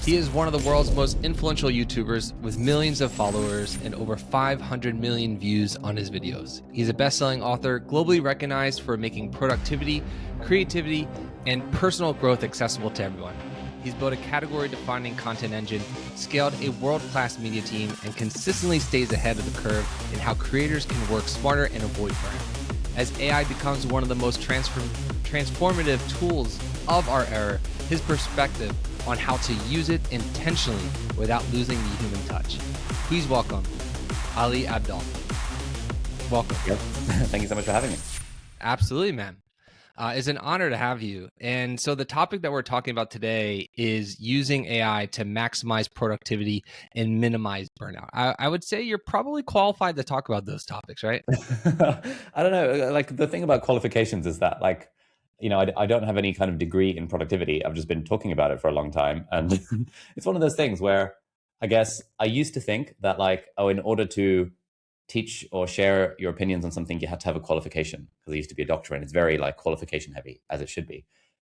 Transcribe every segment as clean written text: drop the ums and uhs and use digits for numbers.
He is one of the world's most influential YouTubers with millions of followers and over 500 million views on his videos. He's a best-selling author, globally recognized for making productivity, creativity, and personal growth accessible to everyone. He's built a category-defining content engine, scaled a world-class media team, and consistently stays ahead of the curve in how creators can work smarter and avoid burnout. As AI becomes one of the most transformative tools of our era, his perspective on how to use it intentionally without losing the human touch. Please welcome Ali Abdaal. Welcome. Yep. Thank you so much for having me. Absolutely, man. It's an honor to have you. And so the topic that we're talking about today is using AI to maximize productivity and minimize burnout. I would say you're probably qualified to talk about those topics, right? I don't know. Like, the thing about qualifications is that, like, you know, I don't have any kind of degree in productivity. I've just been talking about it for a long time. And it's one of those things where I guess I used to think that, like, oh, in order to teach or share your opinions on something, you had to have a qualification, because I used to be a doctor and it's very, like, qualification heavy, as it should be.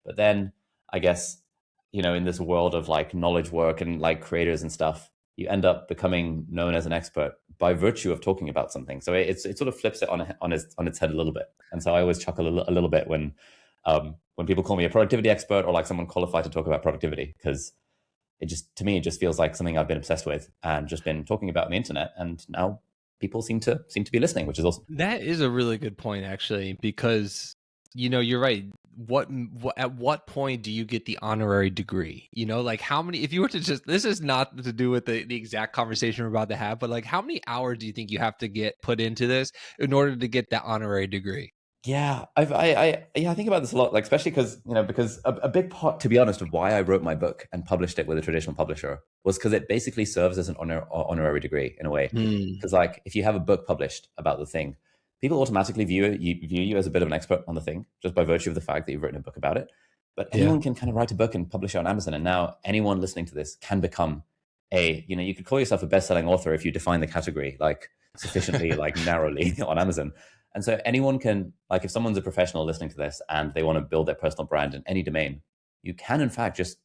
But then I guess, you know, in this world of, like, knowledge work and, like, creators and stuff, you end up becoming known as an expert by virtue of talking about something. So it sort of flips it on its head a little bit. And so I always chuckle a little bit when people call me a productivity expert or like someone qualified to talk about productivity, because to me, it just feels like something I've been obsessed with and just been talking about on the internet. And now people seem to be listening, which is awesome. That is a really good point, actually, because, you know, you're right. At what point do you get the honorary degree? You know, like, how many, if you were to just, this is not to do with the exact conversation we're about to have, but like, how many hours do you think you have to get put into this in order to get that honorary degree? Yeah, I think about this a lot, like, especially because a big part, to be honest, of why I wrote my book and published it with a traditional publisher was because it basically serves as an honorary degree in a way. Because, like, if you have a book published about the thing, people automatically view you as a bit of an expert on the thing just by virtue of the fact that you've written a book about it. But anyone can kind of write a book and publish it on Amazon, and now anyone listening to this can become you could call yourself a best-selling author if you define the category, like, sufficiently like narrowly on Amazon. And so anyone can, like, if someone's a professional listening to this and they want to build their personal brand in any domain, you can in fact just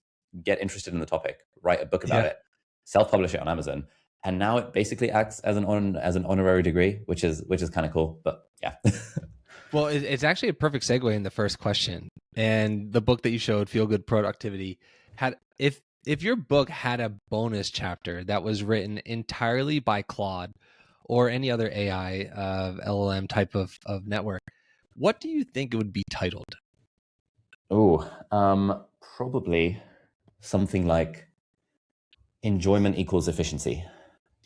get interested in the topic, write a book about it, self-publish it on Amazon, and now it basically acts as an honorary degree, which is kind of cool. But yeah. Well, it's actually a perfect segue in the first question. And the book that you showed, Feel Good Productivity, had, if your book had a bonus chapter that was written entirely by Claude or any other AI LLM type of network, what do you think it would be titled? Oh, probably something like Enjoyment Equals Efficiency.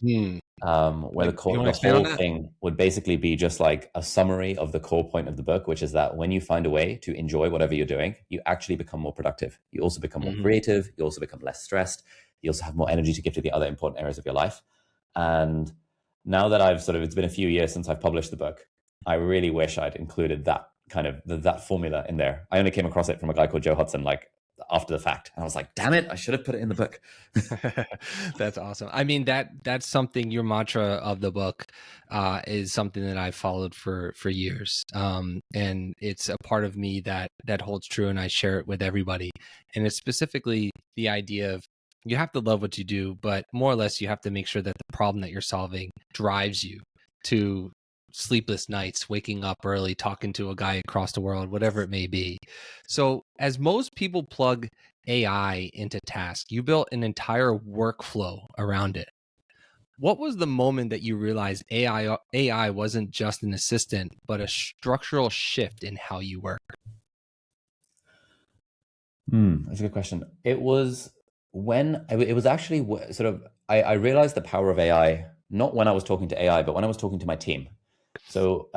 Where the whole thing would basically be just like a summary of the core point of the book, which is that when you find a way to enjoy whatever you're doing, you actually become more productive. You also become more creative. You also become less stressed. You also have more energy to give to the other important areas of your life. And now that it's been a few years since I've published the book, I really wish I'd included that kind of that formula in there. I only came across it from a guy called Joe Hudson, like, after the fact. And I was like, damn it, I should have put it in the book. That's awesome. I mean, that's something, your mantra of the book is something that I've followed for years. And it's a part of me that holds true, and I share it with everybody. And it's specifically the idea of, you have to love what you do, but more or less you have to make sure that the problem that you're solving drives you to sleepless nights, waking up early, talking to a guy across the world, whatever it may be. So as most people plug AI into tasks, you built an entire workflow around it. What was the moment that you realized AI wasn't just an assistant, but a structural shift in how you work? That's a good question. It was actually sort of, I realized the power of AI, not when I was talking to AI, but when I was talking to my team. So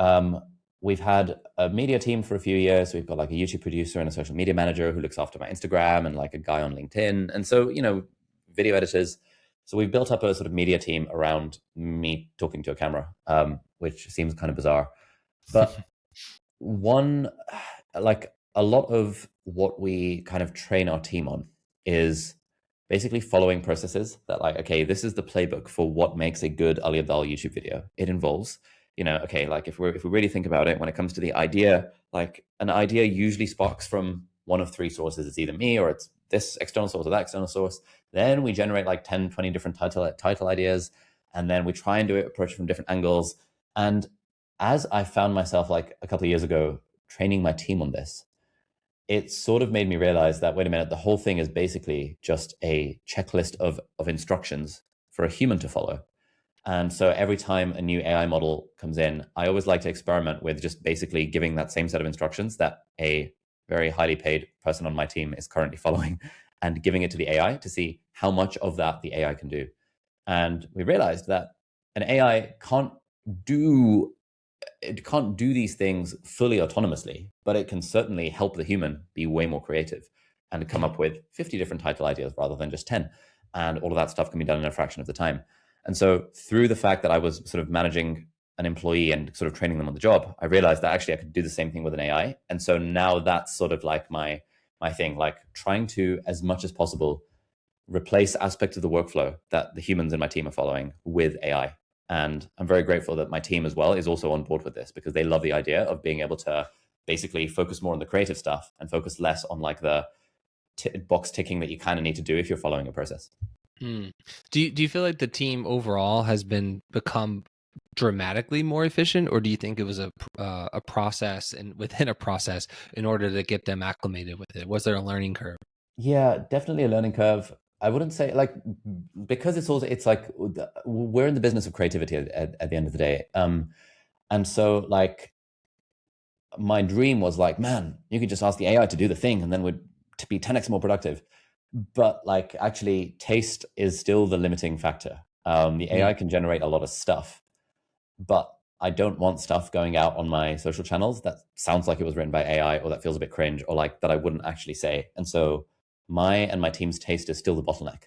we've had a media team for a few years. We've got, like, a YouTube producer and a social media manager who looks after my Instagram, and, like, a guy on LinkedIn. And so, you know, video editors. So we've built up a sort of media team around me talking to a camera, which seems kind of bizarre. But a lot of what we kind of train our team on is basically following processes that, like, okay, this is the playbook for what makes a good Ali Abdaal YouTube video. It involves, you know, okay, like, if we really think about it, when it comes to the idea, like, an idea usually sparks from one of three sources. It's either me, or it's this external source or that external source. Then we generate like 10, 20 different title ideas. And then we try and approach it from different angles. And as I found myself like a couple of years ago training my team on this, it sort of made me realize that, wait a minute, the whole thing is basically just a checklist of instructions for a human to follow. And so every time a new AI model comes in, I always like to experiment with just basically giving that same set of instructions that a very highly paid person on my team is currently following, and giving it to the AI to see how much of that the AI can do. And we realized that an AI can't do these things fully autonomously, but it can certainly help the human be way more creative and come up with 50 different title ideas rather than just 10. And all of that stuff can be done in a fraction of the time. And so through the fact that I was sort of managing an employee and sort of training them on the job, I realized that actually I could do the same thing with an AI. And so now that's sort of like my thing, like trying to, as much as possible, replace aspects of the workflow that the humans in my team are following with AI. And I'm very grateful that my team as well is also on board with this, because they love the idea of being able to basically focus more on the creative stuff and focus less on like the box ticking that you kind of need to do if you're following a process. Do you feel like the team overall has become dramatically more efficient, or do you think it was a process and within a process in order to get them acclimated with it? Was there a learning curve? Yeah, definitely a learning curve. I wouldn't say like, because it's like we're in the business of creativity at the end of the day. And so like my dream was like, man, you could just ask the AI to do the thing and then we'd to be 10x more productive. But like actually taste is still the limiting factor. The AI can generate a lot of stuff, but I don't want stuff going out on my social channels that sounds like it was written by AI, or that feels a bit cringe, or like that I wouldn't actually say. And so my team's taste is still the bottleneck.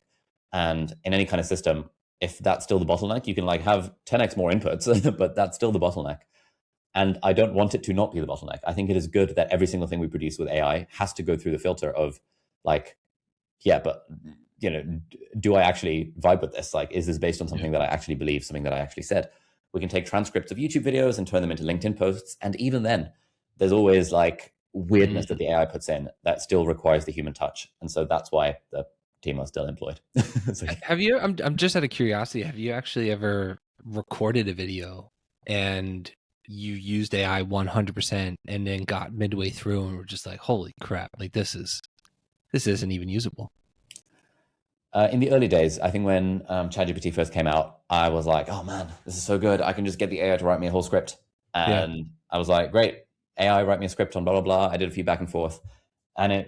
And in any kind of system, if that's still the bottleneck, you can like have 10x more inputs, but that's still the bottleneck. And I don't want it to not be the bottleneck. I think it is good that every single thing we produce with AI has to go through the filter of like, yeah, but you know, do I actually vibe with this? Like, is this based on something that I actually believe, something that I actually said? We can take transcripts of YouTube videos and turn them into LinkedIn posts. And even then, there's always like weirdness that the AI puts in that still requires the human touch. And so that's why the team are still employed. So, Have you, I'm just out of curiosity, have you actually ever recorded a video and you used AI 100% and then got midway through and were just like, holy crap, like this isn't even usable? In the early days, I think when ChatGPT first came out, I was like, oh man, this is so good. I can just get the AI to write me a whole script. And I was like, great, AI, write me a script on blah, blah, blah. I did a few back and forth. And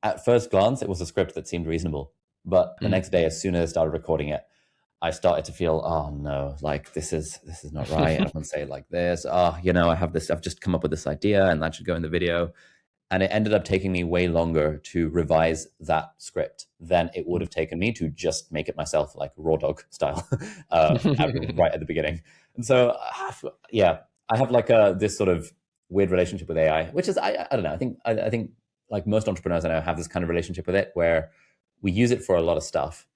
at first glance, it was a script that seemed reasonable. But the next day, as soon as I started recording it, I started to feel, oh no, like this is not right. I don't want to say it like this. Oh, I've just come up with this idea and that should go in the video. And it ended up taking me way longer to revise that script than it would have taken me to just make it myself, like raw dog style, right at the beginning. And so, yeah, I have like this sort of weird relationship with AI, which is, I don't know. I think like most entrepreneurs I know have this kind of relationship with it where we use it for a lot of stuff.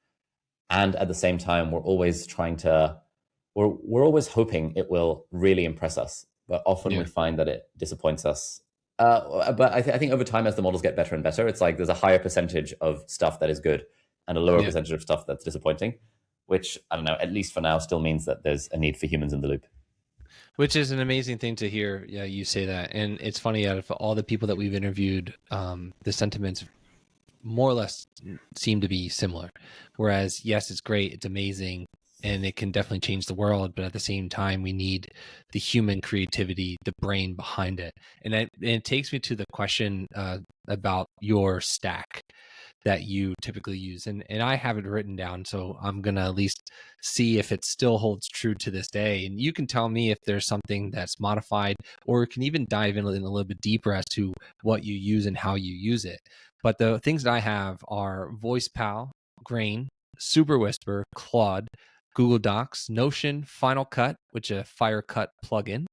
And at the same time, we're always we're always hoping it will really impress us. But often we find that it disappoints us. But I think over time, as the models get better and better, it's like there's a higher percentage of stuff that is good and a lower percentage of stuff that's disappointing, which, I don't know, at least for now, still means that there's a need for humans in the loop. Which is an amazing thing to hear. Yeah, you say that. And it's funny, out of all the people that we've interviewed, the sentiments more or less seem to be similar. Whereas, yes, it's great, it's amazing, and it can definitely change the world, but at the same time, we need the human creativity, the brain behind it. And it takes me to the question about your stack that you typically use. And I have it written down, so I'm going to at least see if it still holds true to this day. And you can tell me if there's something that's modified, or can even dive in a little bit deeper as to what you use and how you use it. But the things that I have are VoicePal, Grain, Super Whisper, Claude, Google Docs, Notion, Final Cut, which is a Fire Cut plugin,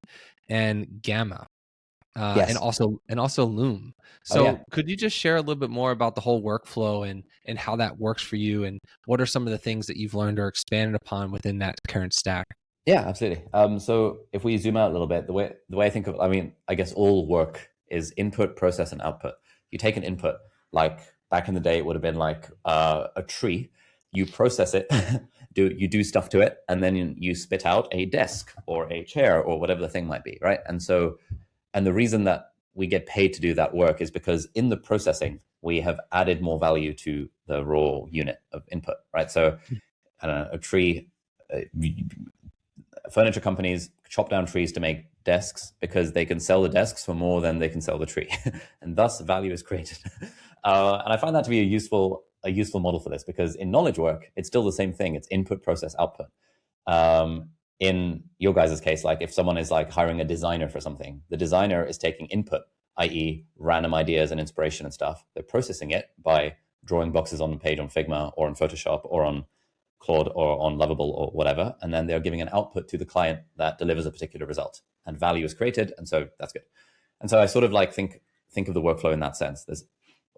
and Gamma, Yes. and also Loom. So could you just share a little bit more about the whole workflow and how that works for you, and what are some of the things that you've learned or expanded upon within that current stack? Yeah, absolutely. So if we zoom out a little bit, the way I think of, I guess all work is input, process, and output. You take an input like back in the day, it would have been like a tree. You process it, you do stuff to it, and then you spit out a desk or a chair or whatever the thing might be, right? And the reason that we get paid to do that work is because in the processing, we have added more value to the raw unit of input, right? So, I don't know, a tree, furniture companies chop down trees to make desks because they can sell the desks for more than they can sell the tree, and thus value is created. And I find that to be a useful model for this, because in knowledge work, it's still the same thing. It's input, process, output. In your guys' case, like if someone is like hiring a designer for something, the designer is taking input, i.e. random ideas and inspiration and stuff. They're processing it by drawing boxes on the page on Figma or on Photoshop or on Claude or on Lovable or whatever. And then they're giving an output to the client that delivers a particular result, and value is created. And so that's good. And so I sort of like think of the workflow in that sense. There's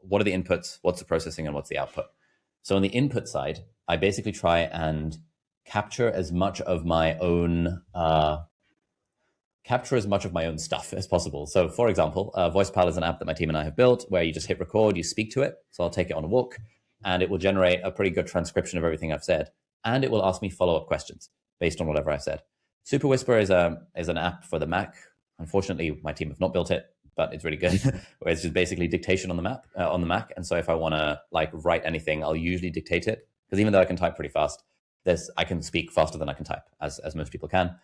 what are the inputs, what's the processing, and what's the output? So on the input side, I basically try and capture as much of my own stuff as possible. So for example, VoicePal is an app that my team and I have built where you just hit record, you speak to it. So I'll take it on a walk and it will generate a pretty good transcription of everything I've said. And it will ask me follow-up questions based on whatever I've said. Super Whisper is an app for the Mac. Unfortunately, my team have not built it, but it's really good. Where it's just basically dictation on the Mac. And so if I want to like write anything, I'll usually dictate it, because even though I can type pretty fast, I can speak faster than I can type, as most people can.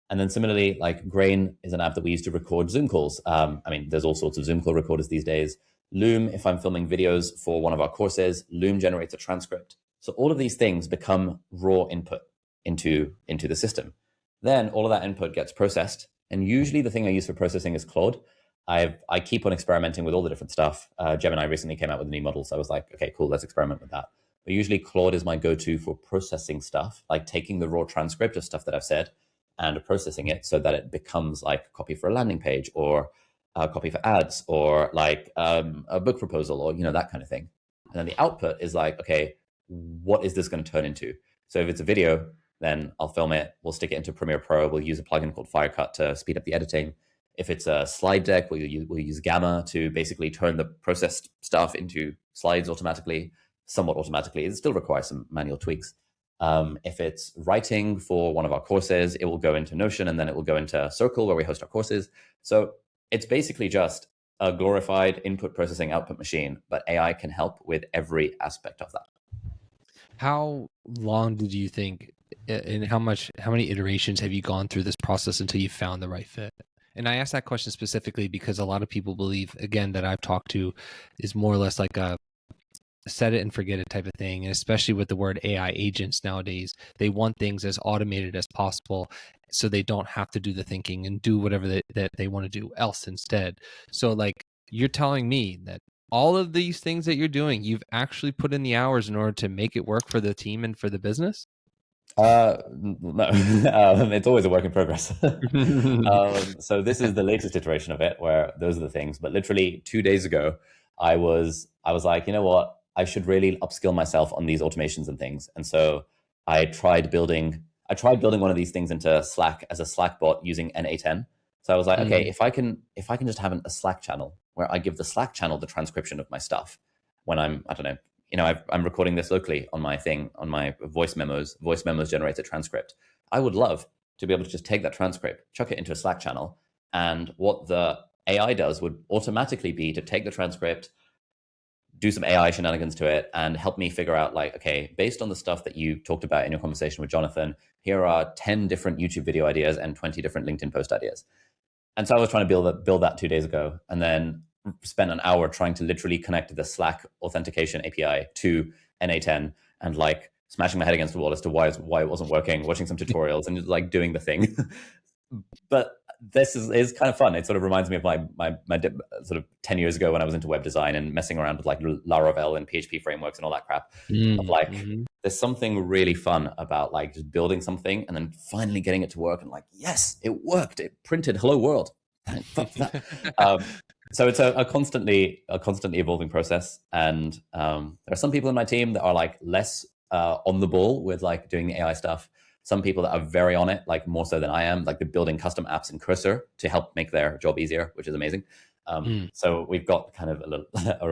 And then similarly, like Grain is an app that we use to record Zoom calls. I mean, there's all sorts of Zoom call recorders these days. Loom, if I'm filming videos for one of our courses, Loom generates a transcript. So all of these things become raw input into the system. Then all of that input gets processed. And usually the thing I use for processing is Claude. I keep on experimenting with all the different stuff. Gemini recently came out with a new model. So I was like, okay, cool, let's experiment with that. But usually Claude is my go-to for processing stuff, like taking the raw transcript of stuff that I've said and processing it so that it becomes like a copy for a landing page or a copy for ads or like a book proposal or, that kind of thing. And then the output is like, okay, what is this going to turn into? So if it's a video, then I'll film it. We'll stick it into Premiere Pro. We'll use a plugin called Firecut to speed up the editing. If it's a slide deck, we'll use Gamma to basically turn the processed stuff into slides automatically, somewhat automatically. It still requires some manual tweaks. If it's writing for one of our courses, it will go into Notion, and then it will go into Circle where we host our courses. So it's basically just a glorified input processing output machine, but AI can help with every aspect of that. How long did you think, and how many iterations have you gone through this process until you found the right fit? And I ask that question specifically because a lot of people believe, again, that I've talked to is more or less like a set it and forget it type of thing. And especially with the word AI agents nowadays, they want things as automated as possible so they don't have to do the thinking and do whatever that they want to do else instead. So like you're telling me that all of these things that you're doing, you've actually put in the hours in order to make it work for the team and for the business? No, it's always a work in progress. So this is the latest iteration of it, where those are the things. But literally 2 days ago, I was like, you know what? I should really upskill myself on these automations and things. And so I tried building one of these things into Slack as a Slack bot using N8N. So I was like, okay, if I can just have a Slack channel where I give the Slack channel the transcription of my stuff when I'm recording this locally on my thing, on my voice memos generates a transcript. I would love to be able to just take that transcript, chuck it into a Slack channel. And what the AI does would automatically be to take the transcript, do some AI shenanigans to it, and help me figure out like, okay, based on the stuff that you talked about in your conversation with Jonathan, here are 10 different YouTube video ideas and 20 different LinkedIn post ideas. And so I was trying to build that 2 days ago, and then spent an hour trying to literally connect the Slack authentication API to N8N and like smashing my head against the wall as to why it wasn't working, watching some tutorials and just like doing the thing. But this is kind of fun. It sort of reminds me of my sort of 10 years ago when I was into web design and messing around with like Laravel and PHP frameworks and all that crap. Of like, there's something really fun about like just building something and then finally getting it to work and like, yes, it worked. It printed hello world. So it's a constantly evolving process. And there are some people in my team that are like less on the ball with like doing the AI stuff. Some people that are very on it, like more so than I am, like they're building custom apps in Cursor to help make their job easier, which is amazing. So we've got kind of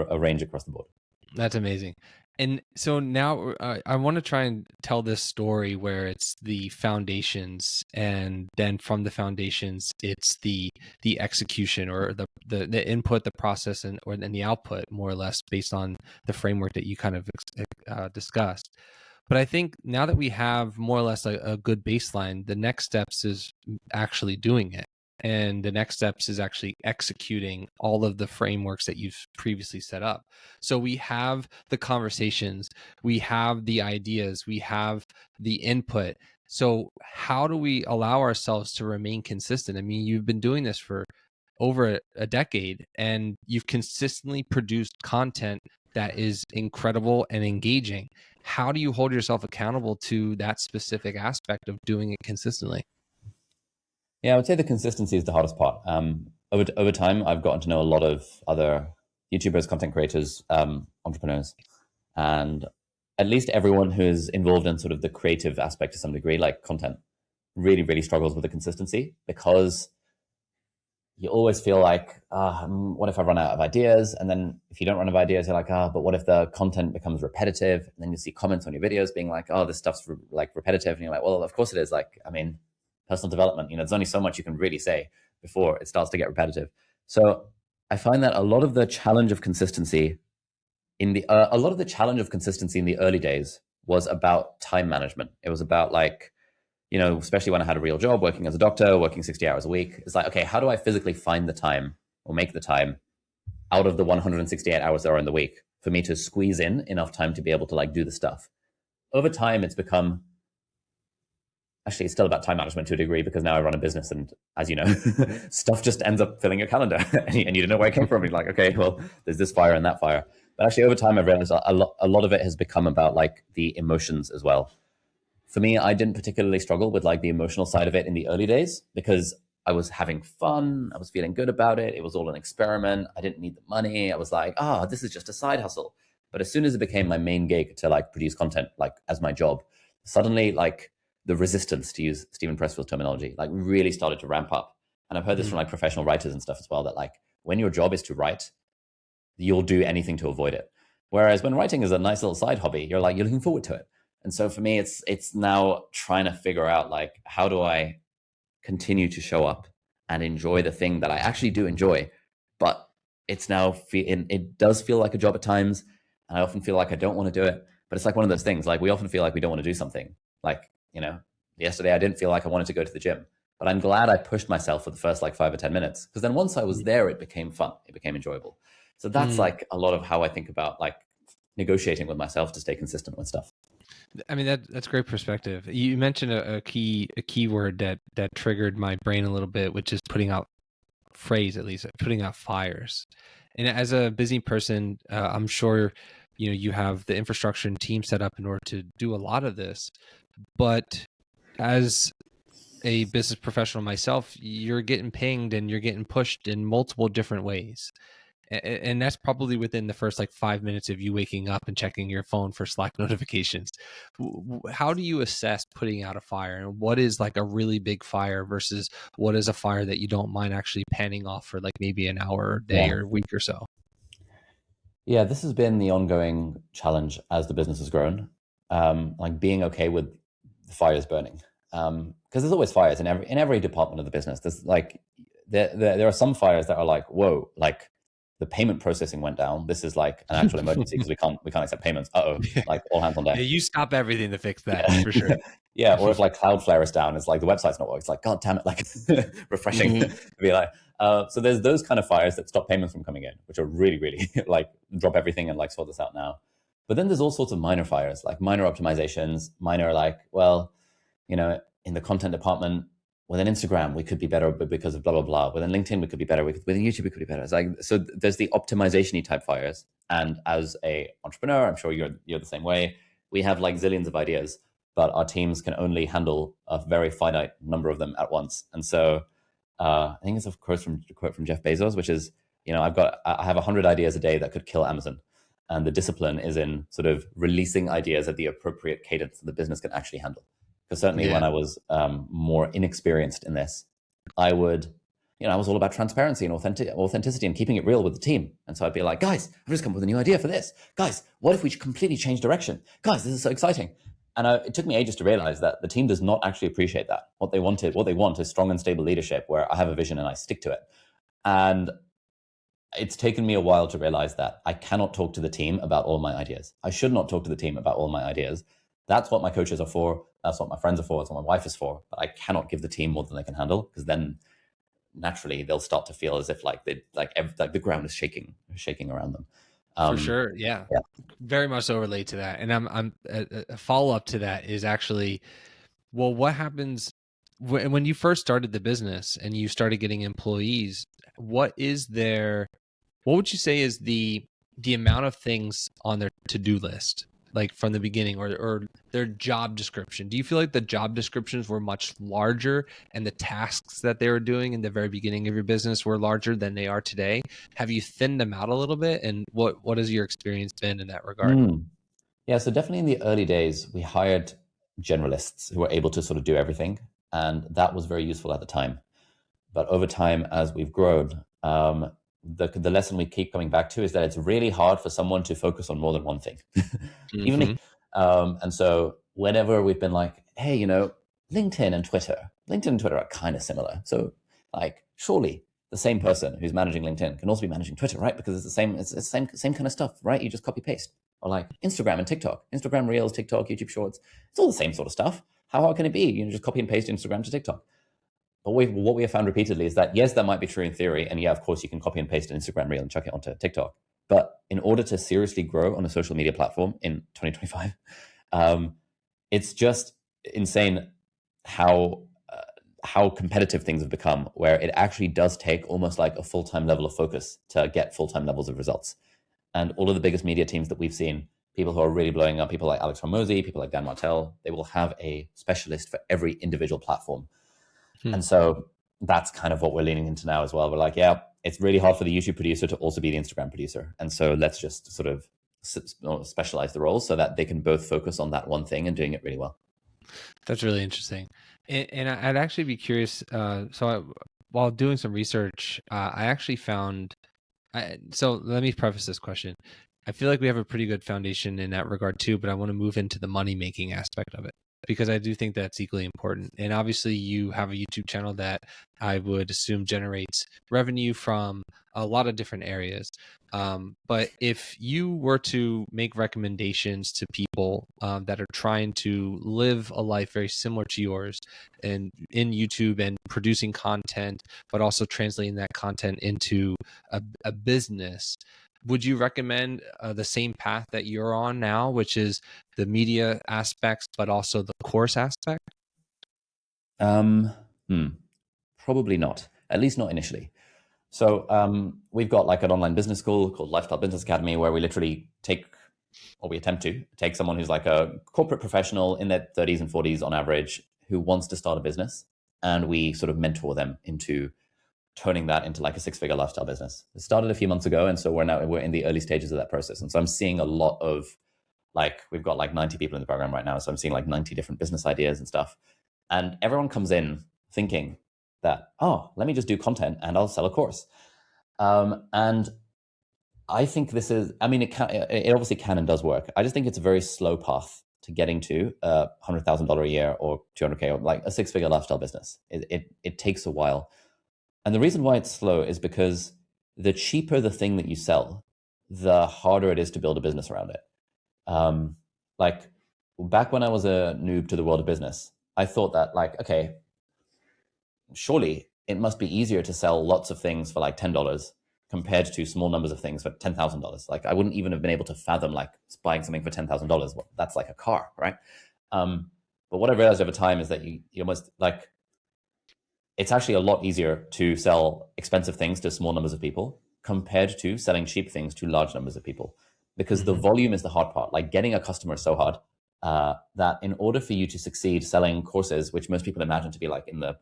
a range across the board. That's amazing. And so now I want to try and tell this story where it's the foundations, and then from the foundations, it's the execution, or the input, the process, and the output, more or less, based on the framework that you kind of discussed. But I think now that we have more or less a good baseline, the next steps is actually doing it. And the next steps is actually executing all of the frameworks that you've previously set up. So we have the conversations, we have the ideas, we have the input. So how do we allow ourselves to remain consistent? I mean, you've been doing this for over a decade, and you've consistently produced content that is incredible and engaging. How do you hold yourself accountable to that specific aspect of doing it consistently? Yeah, I would say the consistency is the hardest part. Over time, I've gotten to know a lot of other YouTubers, content creators, entrepreneurs, and at least everyone who is involved in sort of the creative aspect to some degree, like content, really, really struggles with the consistency, because you always feel like, what if I run out of ideas? And then if you don't run out of ideas, you're like, but what if the content becomes repetitive? And then you see comments on your videos being like, this stuff's like repetitive. And you're like, well, of course it is. Like, I mean, personal development, there's only so much you can really say before it starts to get repetitive. So I find that a lot of the challenge of consistency in the early days was about time management. It was about, like, especially when I had a real job, working as a doctor, working 60 hours a week. It's like, okay, how do I physically find the time or make the time out of the 168 hours that are in the week for me to squeeze in enough time to be able to, like, do the stuff? Over time, it's become, actually, it's still about time management to a degree, because now I run a business, and as you know, stuff just ends up filling your calendar and you don't know where it came from. You're like, okay, well, there's this fire and that fire. But actually, over time, I've realized a lot of it has become about, like, the emotions as well. For me, I didn't particularly struggle with, like, the emotional side of it in the early days, because I was having fun. I was feeling good about it. It was all an experiment. I didn't need the money. I was like, this is just a side hustle. But as soon as it became my main gig to, like, produce content, like, as my job, suddenly, like, the resistance, to use Stephen Pressfield's terminology, like, really started to ramp up. And I've heard this from, like, professional writers and stuff as well, that, like, when your job is to write, you'll do anything to avoid it. Whereas when writing is a nice little side hobby, you're looking forward to it. And so for me, it's now trying to figure out, like, how do I continue to show up and enjoy the thing that I actually do enjoy, but it does feel like a job at times, and I often feel like I don't want to do it. But it's like one of those things, like, we often feel like we don't want to do something. Like, yesterday I didn't feel like I wanted to go to the gym, but I'm glad I pushed myself for the first, like, 5 or 10 minutes, because then once I was there, it became fun, it became enjoyable. So that's like a lot of how I think about, like, negotiating with myself to stay consistent with stuff. I mean, that's great perspective. You mentioned a keyword that triggered my brain a little bit, which is putting out fires. And as a busy person, I'm sure you have the infrastructure and team set up in order to do a lot of this. But as a business professional myself, you're getting pinged and you're getting pushed in multiple different ways. And that's probably within the first, like, 5 minutes of you waking up and checking your phone for Slack notifications. How do you assess putting out a fire, and what is, like, a really big fire versus what is a fire that you don't mind actually panning off for, like, maybe an hour or day or a week or so? Yeah, this has been the ongoing challenge as the business has grown. Like, being okay with the fires burning, because there's always fires in every department of the business. There's, like, there are some fires that are like, whoa, like, the payment processing went down. This is, like, an actual emergency, because we can't accept payments. Like, all hands on deck. Yeah, you stop everything to fix that, for sure. Yeah, or if, like, Cloudflare is down, it's like the website's not working. It's like, God damn it, like, refreshing to be like. So there's those kind of fires that stop payments from coming in, which are really, really like, drop everything and, like, sort this out now. But then there's all sorts of minor fires, like minor optimizations, minor, like, well, in the content department, within Instagram, we could be better because of blah, blah, blah. Within LinkedIn, we could be better. Within YouTube, we could be better. It's like, so there's the optimization-y type fires. And as a entrepreneur, I'm sure you're the same way. We have, like, zillions of ideas, but our teams can only handle a very finite number of them at once. And so I think it's a quote from Jeff Bezos, which is, I have 100 ideas a day that could kill Amazon. And the discipline is in sort of releasing ideas at the appropriate cadence that the business can actually handle. Because certainly when I was more inexperienced in this, I would, I was all about transparency and authenticity and keeping it real with the team. And so I'd be like, guys, I've just come up with a new idea for this. Guys, what if we completely change direction? Guys, this is so exciting. And it took me ages to realize that the team does not actually appreciate that. What they want is strong and stable leadership where I have a vision and I stick to it. And it's taken me a while to realize that I cannot talk to the team about all my ideas. I should not talk to the team about all my ideas. That's what my coaches are for. That's what my friends are for. That's what my wife is for. But I cannot give the team more than they can handle, because then naturally they'll start to feel as if like the ground is shaking around them. For sure. Yeah. Very much so relate to that. And I'm a follow-up to that is actually, well, what happens when you first started the business and you started getting employees? What would you say is the amount of things on their to-do list, like from the beginning, or their job description? Do you feel like the job descriptions were much larger and the tasks that they were doing in the very beginning of your business were larger than they are today? Have you thinned them out a little bit? And what has your experience been in that regard? Yeah, so definitely in the early days, we hired generalists who were able to sort of do everything. And that was very useful at the time. But over time, as we've grown, the lesson we keep coming back to is that it's really hard for someone to focus on more than one thing. Even and so whenever we've been like, hey, LinkedIn and Twitter are kind of similar. So like, surely the same person who's managing LinkedIn can also be managing Twitter, right? Because it's the same kind of stuff, right? You just copy paste. Or like Instagram and TikTok, Instagram Reels, TikTok, YouTube Shorts. It's all the same sort of stuff. How hard can it be? Just copy and paste Instagram to TikTok. But what we have found repeatedly is that, yes, that might be true in theory. And yeah, of course, you can copy and paste an Instagram Reel and chuck it onto TikTok. But in order to seriously grow on a social media platform in 2025, it's just insane how competitive things have become, where it actually does take almost like a full-time level of focus to get full-time levels of results. And all of the biggest media teams that we've seen, people who are really blowing up, people like Alex Hormozy, people like Dan Martell, they will have a specialist for every individual platform. And so that's kind of what we're leaning into now as well. We're like, yeah, it's really hard for the YouTube producer to also be the Instagram producer. And so let's just sort of specialize the roles so that they can both focus on that one thing and doing it really well. That's really interesting. And I'd actually be curious. While doing some research, I actually found, so let me preface this question. I feel like we have a pretty good foundation in that regard too, but I want to move into the money making aspect of it, because I do think that's equally important. And obviously you have a YouTube channel that I would assume generates revenue from a lot of different areas. But if you were to make recommendations to people that are trying to live a life very similar to yours and in YouTube and producing content, but also translating that content into a business, would you recommend the same path that you're on now, which is the media aspects, but also the course aspect? Probably not, at least not initially. So we've got like an online business school called Lifestyle Business Academy, where we literally we attempt to take someone who's like a corporate professional in their 30s and 40s on average, who wants to start a business, and we sort of mentor them into turning that into like a 6-figure lifestyle business. It started a few months ago, and so we're in the early stages of that process. And so I'm seeing a lot of, like, we've got like 90 people in the program right now, so I'm seeing like 90 different business ideas and stuff. And everyone comes in thinking that, oh, let me just do content and I'll sell a course. And I think this is, I mean, it obviously can and does work. I just think it's a very slow path to getting to $100,000 a year or 200K or like a 6-figure lifestyle business. It takes a while. And the reason why it's slow is because the cheaper the thing that you sell, the harder it is to build a business around it. Like back when I was a noob to the world of business, I thought that like, okay, surely it must be easier to sell lots of things for like $10 compared to small numbers of things for $10,000. Like I wouldn't even have been able to fathom like buying something for $10,000. Well, that's like a car, right? But what I realized over time is that you almost like, it's actually a lot easier to sell expensive things to small numbers of people compared to selling cheap things to large numbers of people, because the volume is the hard part. Like getting a customer is so hard that in order for you to succeed selling courses, which most people imagine to be like in the,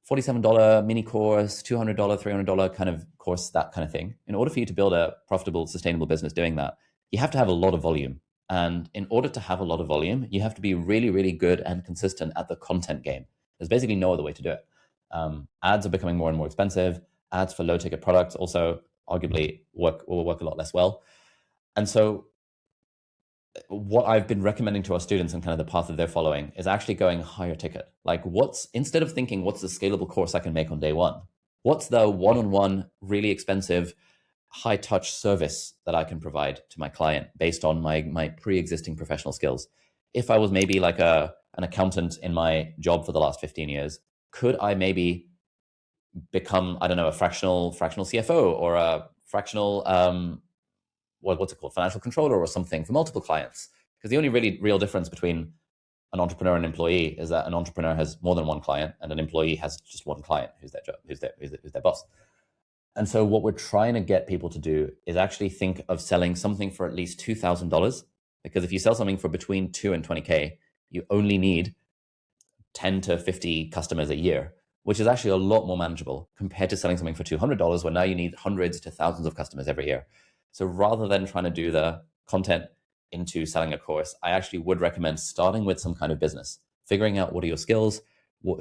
$47 mini course, $200, $300 kind of course, that kind of thing. In order for you to build a profitable, sustainable business doing that, you have to have a lot of volume. And in order to have a lot of volume, you have to be really, really good and consistent at the content game. There's basically no other way to do it. Ads are becoming more and more expensive. Ads for low ticket products also arguably will work a lot less well. And so what I've been recommending to our students and kind of the path that they're following is actually going higher ticket. Like instead of thinking, what's the scalable course I can make on day one? What's the one-on-one, really expensive, high touch service that I can provide to my client based on my pre-existing professional skills? If I was maybe like an accountant in my job for the last 15 years, could I maybe become, I don't know, a fractional CFO or a fractional, what's it called, financial controller or something for multiple clients? Because the only really real difference between an entrepreneur and an employee is that an entrepreneur has more than one client and an employee has just one client who's their boss. And so what we're trying to get people to do is actually think of selling something for at least $2,000, because if you sell something for between 2 and 20K, you only need 10 to 50 customers a year, which is actually a lot more manageable compared to selling something for $200, where now you need hundreds to thousands of customers every year. So rather than trying to do the content into selling a course, I actually would recommend starting with some kind of business, figuring out what are your skills,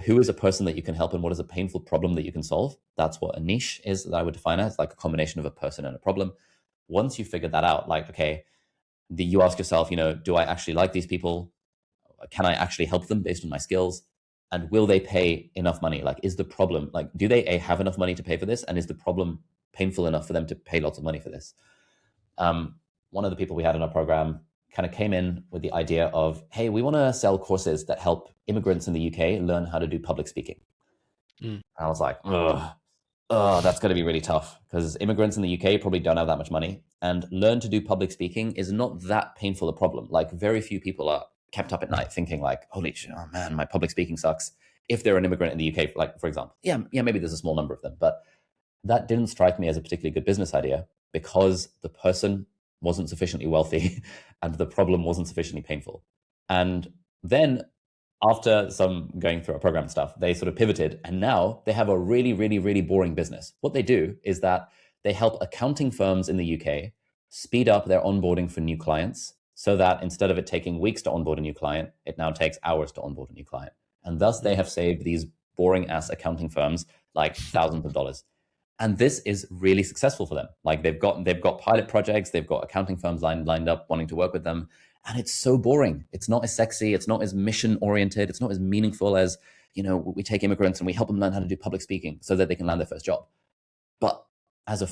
who is a person that you can help, and what is a painful problem that you can solve. That's what a niche is that I would define as, like a combination of a person and a problem. Once you figure that out, like, okay, you ask yourself, do I actually like these people? Can I actually help them based on my skills? And will they pay enough money? Like, is the problem, like, do they have enough money to pay for this? And is the problem painful enough for them to pay lots of money for this? One of the people we had in our program kind of came in with the idea of, hey, we want to sell courses that help immigrants in the UK learn how to do public speaking. I was like, that's going to be really tough, because immigrants in the UK probably don't have that much money, and learn to do public speaking is not that painful a problem. Like, very few people are kept up at night thinking like, holy shit, oh man, my public speaking sucks, if they're an immigrant in the UK, like, for example. Yeah, maybe there's a small number of them, but that didn't strike me as a particularly good business idea, because the person wasn't sufficiently wealthy and the problem wasn't sufficiently painful. And then after some going through our program stuff, they sort of pivoted, and now they have a really, really, really boring business. What they do is that they help accounting firms in the UK speed up their onboarding for new clients, so that instead of it taking weeks to onboard a new client, it now takes hours to onboard a new client. And thus they have saved these boring ass accounting firms like thousands of dollars. And this is really successful for them. Like, they've got pilot projects, they've got accounting firms lined up wanting to work with them. And it's so boring. It's not as sexy. It's not as mission oriented. It's not as meaningful as, we take immigrants and we help them learn how to do public speaking so that they can land their first job. But as a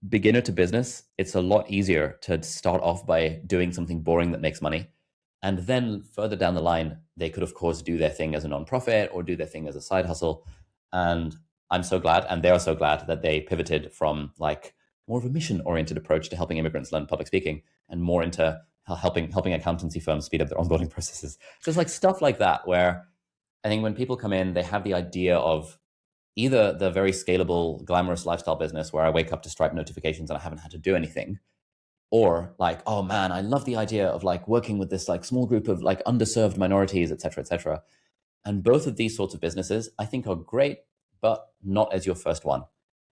beginner to business, it's a lot easier to start off by doing something boring that makes money. And then further down the line, they could, of course, do their thing as a nonprofit or do their thing as a side hustle. And I'm so glad, and they're so glad, that they pivoted from like more of a mission-oriented approach to helping immigrants learn public speaking and more into helping accountancy firms speed up their onboarding processes. So it's like stuff like that, where I think when people come in, they have the idea of either the very scalable, glamorous lifestyle business where I wake up to Stripe notifications and I haven't had to do anything, or like, oh man, I love the idea of like working with this like small group of like underserved minorities, et cetera, et cetera. And both of these sorts of businesses I think are great, but not as your first one,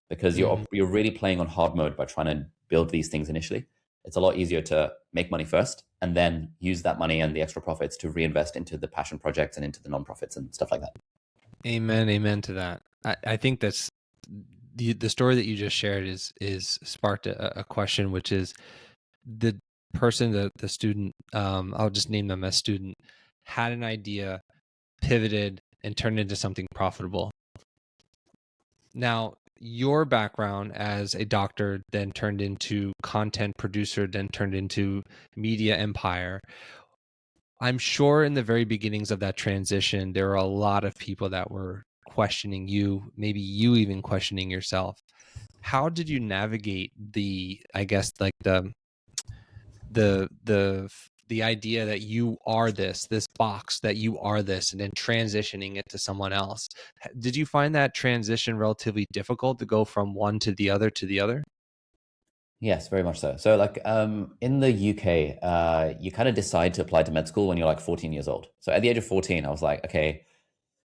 because you're really playing on hard mode by trying to build these things initially. It's a lot easier to make money first and then use that money and the extra profits to reinvest into the passion projects and into the nonprofits and stuff like that. Amen to that. I think that's the story that you just shared is sparked a question, which is the person, the student, I'll just name them as student, had an idea, pivoted, and turned into something profitable. Now, your background as a doctor then turned into content producer, then turned into media empire. I'm sure in the very beginnings of that transition, there were a lot of people that were questioning you, maybe you even questioning yourself. How did you navigate the idea that you are this box, that you are this, and then transitioning it to someone else? Did you find that transition relatively difficult to go from one to the other to the other? Yes, very much so. So like in the UK, you kind of decide to apply to med school when you're like 14 years old. So at the age of 14, I was like, okay,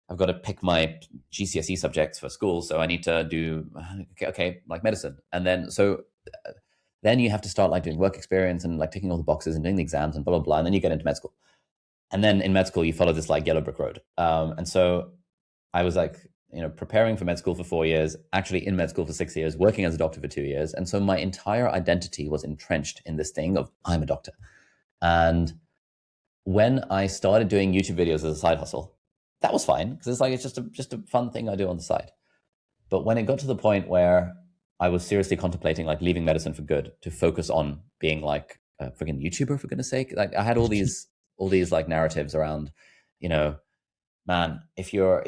I've got to pick my GCSE subjects for school. So I need to do, like medicine. And then you have to start like doing work experience and like ticking all the boxes and doing the exams and blah, blah, blah. And then you get into med school. And then in med school, you follow this like yellow brick road. And so I was like, preparing for med school for 4 years, actually in med school for 6 years, working as a doctor for 2 years. And so my entire identity was entrenched in this thing of I'm a doctor. And when I started doing YouTube videos as a side hustle, that was fine because it's just a fun thing I do on the side. But when it got to the point where I was seriously contemplating like leaving medicine for good to focus on being like a freaking YouTuber, for goodness sake, like I had all these like narratives around, man, if you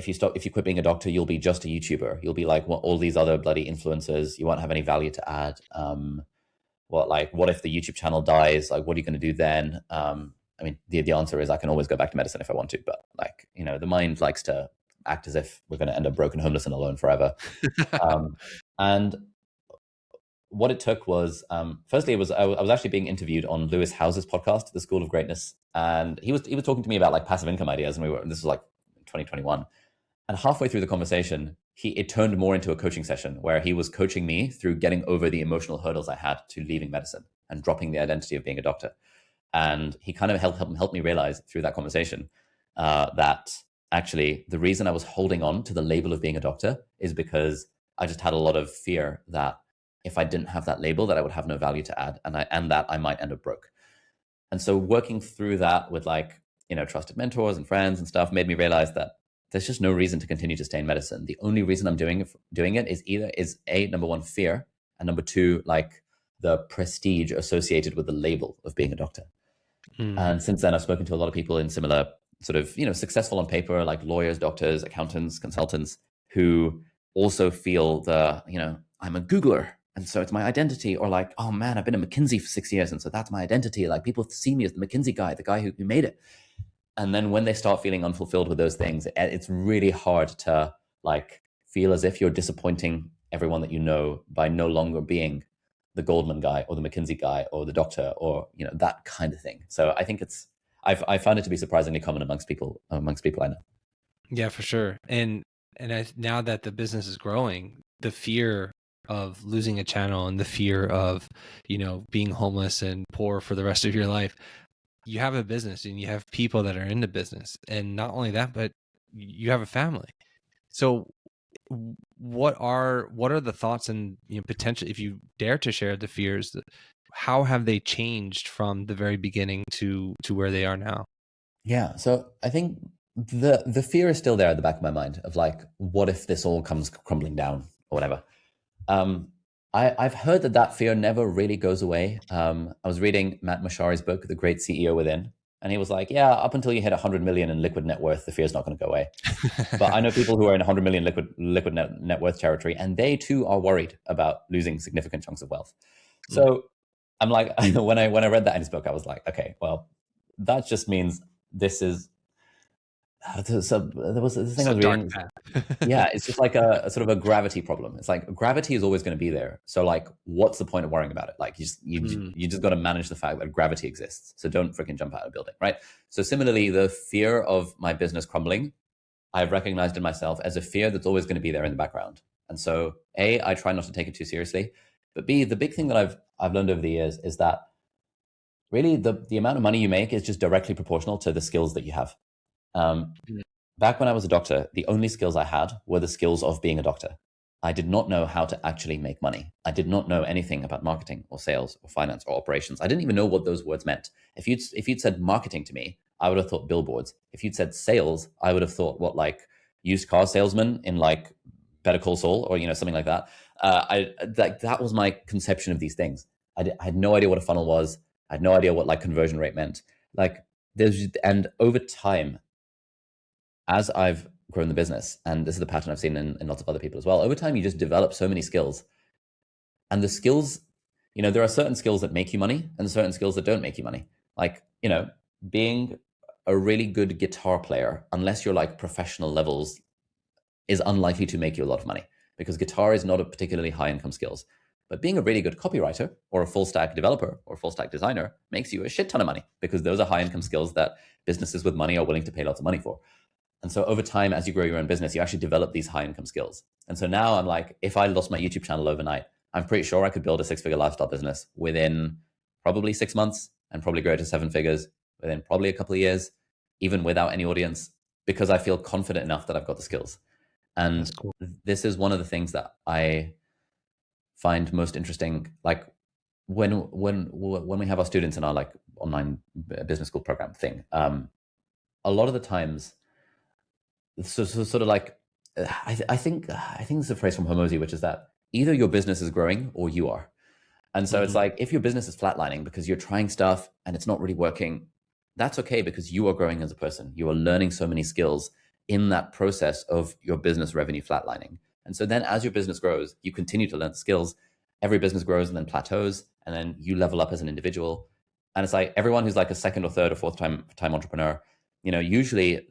quit being a doctor, you'll be just a YouTuber. You'll be like all these other bloody influencers. You won't have any value to add. What if the YouTube channel dies? Like, what are you going to do then? I mean, the answer is I can always go back to medicine if I want to, but like, the mind likes to act as if we're going to end up broken, homeless, and alone forever. And what it took was, firstly, I was actually being interviewed on Lewis Howes's podcast, The School of Greatness, and he was talking to me about like passive income ideas, and this was like 2021, and halfway through the conversation, it turned more into a coaching session where he was coaching me through getting over the emotional hurdles I had to leaving medicine and dropping the identity of being a doctor. And he kind of helped me realize through that conversation that actually the reason I was holding on to the label of being a doctor is because I just had a lot of fear that if I didn't have that label, that I would have no value to add, and that I might end up broke. And so working through that with like, trusted mentors and friends and stuff made me realize that there's just no reason to continue to stay in medicine. The only reason I'm doing it is number one, fear, and number two, like the prestige associated with the label of being a doctor. And since then, I've spoken to a lot of people in similar sort of, successful on paper, like lawyers, doctors, accountants, consultants, who also feel I'm a Googler, and so it's my identity. Or like, oh man, I've been at McKinsey for 6 years, and so that's my identity. Like people see me as the McKinsey guy, the guy who made it. And then when they start feeling unfulfilled with those things, it's really hard to like feel as if you're disappointing everyone that you know by no longer being the Goldman guy or the McKinsey guy or the doctor or that kind of thing. So I think I found it to be surprisingly common amongst people I know. Yeah, for sure. And now that the business is growing, the fear of losing a channel and the fear of being homeless and poor for the rest of your life, you have a business and you have people that are in the business, and not only that, but you have a family. So what are the thoughts and potential, if you dare to share the fears, how have they changed from the very beginning to where they are now? Yeah, so I think the fear is still there at the back of my mind of like, what if this all comes crumbling down or whatever. I've heard that fear never really goes away. I was reading Matt Mashari's book, The Great CEO Within, and he was like, yeah, up until you hit 100 million in liquid net worth, the fear is not going to go away. But I know people who are in 100 million liquid net worth territory, and they too are worried about losing significant chunks of wealth. So I'm like, when I read that in his book, I was like, okay, well, that just means this is. So there was this thing I was reading. Yeah, it's just like a sort of a gravity problem. It's like gravity is always going to be there. So like, what's the point of worrying about it? Like you just got to manage the fact that gravity exists. So don't freaking jump out of a building, right? So similarly, the fear of my business crumbling, I've recognized in myself as a fear that's always going to be there in the background. And so A, I try not to take it too seriously. But B, the big thing that I've learned over the years is that really the amount of money you make is just directly proportional to the skills that you have. Back when I was a doctor, the only skills I had were the skills of being a doctor. I did not know how to actually make money. I did not know anything about marketing or sales or finance or operations. I didn't even know what those words meant. If you'd said marketing to me, I would have thought billboards. If you'd said sales, I would have thought what, like used car salesman in like Better Call Saul or something like that. That was my conception of these things. I had no idea what a funnel was. I had no idea what like conversion rate meant. And over time, as I've grown the business, and this is the pattern I've seen in lots of other people as well, over time, you just develop so many skills. And the skills, there are certain skills that make you money and certain skills that don't make you money. Like, being a really good guitar player, unless you're like professional levels, is unlikely to make you a lot of money because guitar is not a particularly high income skills. But being a really good copywriter or a full stack developer or a full stack designer makes you a shit ton of money because those are high income skills that businesses with money are willing to pay lots of money for. And so over time, as you grow your own business, you actually develop these high income skills. And so now I'm like, if I lost my YouTube channel overnight, I'm pretty sure I could build a 6-figure lifestyle business within probably 6 months and probably grow to 7 figures within probably a couple of years, even without any audience, because I feel confident enough that I've got the skills. And That's cool. this is one of the things that I find most interesting. Like when we have our students in our like online business school program thing, a lot of the times, sort of like, I think there's a phrase from Hormozy, which is that either your business is growing or you are. And so it's Mhm. like, if your business is flatlining because you're trying stuff and it's not really working, that's okay, because you are growing as a person. You are learning so many skills in that process of your business revenue flatlining. And so then as your business grows, you continue to learn skills. Every business grows and then plateaus, and then you level up as an individual. And it's like everyone who's like a second or third or fourth time entrepreneur, usually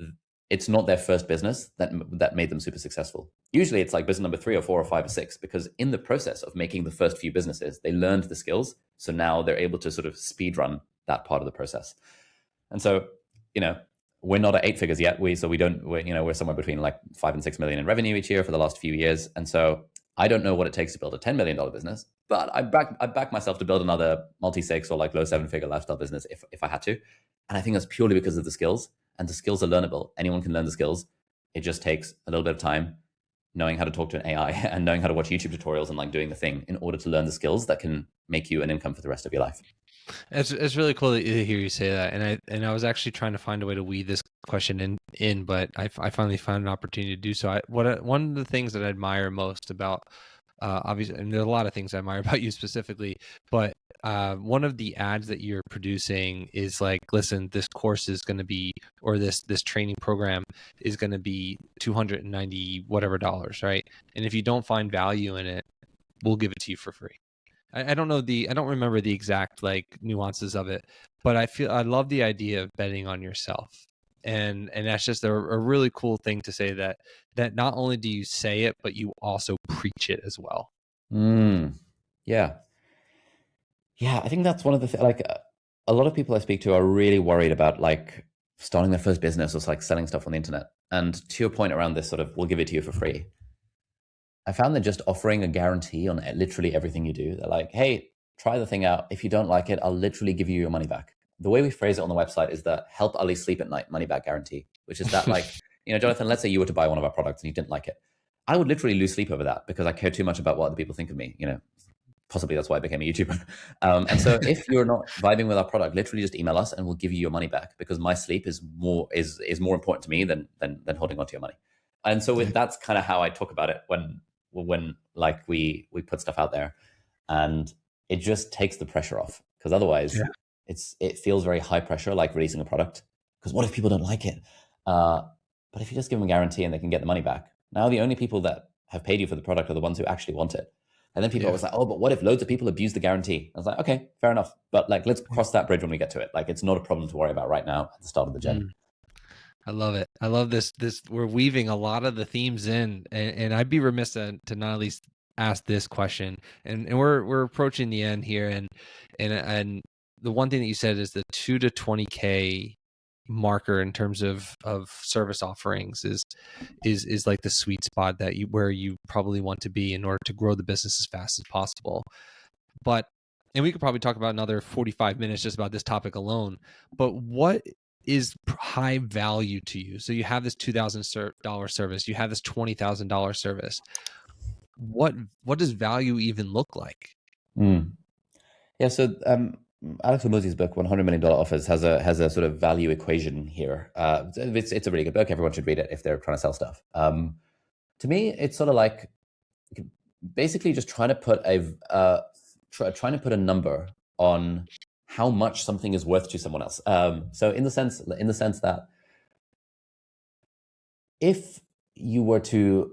it's not their first business that made them super successful. Usually it's like business number 3 or 4 or 5 or 6, because in the process of making the first few businesses, they learned the skills. So now they're able to sort of speed run that part of the process. And so, we're not at 8 figures yet. We're somewhere between like 5 and 6 million in revenue each year for the last few years. And so I don't know what it takes to build a $10 million business, but I back myself to build another multi-6 or like low 7-figure lifestyle business if I had to. And I think that's purely because of the skills, and the skills are learnable. Anyone can learn the skills. It just takes a little bit of time, knowing how to talk to an AI and knowing how to watch YouTube tutorials and like doing the thing in order to learn the skills that can make you an income for the rest of your life. It's really cool to hear you say that, and I was actually trying to find a way to weave this question in, but I finally found an opportunity to do so. One of the things that I admire most about, obviously, and there's a lot of things I admire about you specifically, but one of the ads that you're producing is like, listen, this course is going to be, or this training program is going to be $290 whatever dollars, right? And if you don't find value in it, we'll give it to you for free. I don't know I don't remember the exact like nuances of it, but I love the idea of betting on yourself. And that's just a really cool thing to say, that not only do you say it, but you also preach it as well. Yeah. Yeah. I think that's one of the like a lot of people I speak to are really worried about like starting their first business or like selling stuff on the internet. And to your point around this sort of, we'll give it to you for free, I found that just offering a guarantee on literally everything you do, they're like, hey, try the thing out. If you don't like it, I'll literally give you your money back. The way we phrase it on the website is the help Ali sleep at night money back guarantee, which is that like, Jonathan, let's say you were to buy one of our products and you didn't like it. I would literally lose sleep over that because I care too much about what other people think of me, possibly that's why I became a YouTuber. And so if you're not vibing with our product, literally just email us and we'll give you your money back, because my sleep is more important to me than holding on to your money. And so that's kind of how I talk about it when like we put stuff out there, and it just takes the pressure off, because otherwise it feels very high pressure, like releasing a product, because what if people don't like it? But if you just give them a guarantee and they can get the money back, now the only people that have paid you for the product are the ones who actually want it. And then people are always like, oh, but what if loads of people abuse the guarantee? I was like, okay, fair enough. But like, let's cross that bridge when we get to it. Like, it's not a problem to worry about right now at the start of the journey. I love it. I love this. We're weaving a lot of the themes in, and I'd be remiss to not at least ask this question. And we're approaching the end here, and the one thing that you said is the 2 to 20K marker in terms of service offerings is like the sweet spot where you probably want to be in order to grow the business as fast as possible. But, and we could probably talk about another 45 minutes just about this topic alone, but what is high value to you? So you have this $2,000 service, you have this $20,000 service. What does value even look like? Yeah. So Alex Hormozy's book, $100 million Offers, has a sort of value equation here. It's a really good book. Everyone should read it if they're trying to sell stuff. To me, it's sort of like basically just trying to put a number on how much something is worth to someone else. So in the sense that if you were to,